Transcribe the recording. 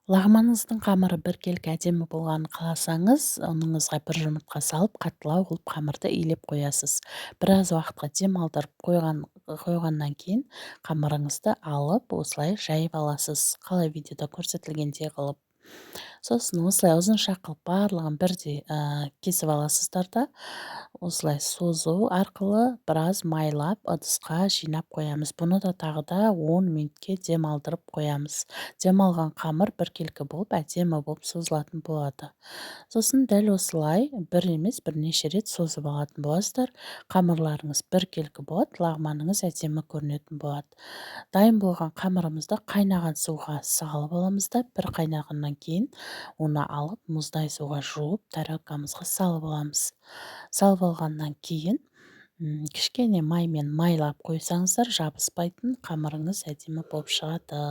Лағманыңыздың қамыры біркелкі әдемі болғанын қаласаңыз, ұныңызға бір жұмыртқа салып, қаттылау қылып қамырды илеп қоясыз. Біраз уақытқа дем алдырып қойғаннан кейін қамырыңызды алып, осылай жайып аласыз. Қалай видеода көрсетілгендей қылып. Сосын осылай ұзынша қылып барлығын бірдей кесіп аласыздар да, осылай созу арқылы біраз майлап ыдысқа жинап қоямыз. Бұны да тағы да 10 минутке дем алдырып қоямыз. Дем алған қамыр біркелкі болып, әдемі болып созылатын болады. Сосын дәл осылай бір емес бірнеше рет созып алатын боласыздар. Қамырларыңыз біркелкі болады, лағманыңыз әдемі көрінетін болады. Дайын болған қамырымызды қайнаған суға салып аламыз да, бір қайнағаннан кейін оны алып, мұздай суға жуып, тарелкамызға салып аламыз. Салып алғаннан кейін кішкене маймен майлап қойсаңыздар, жабыспайтын қамырыңыз әдемі болып шығады.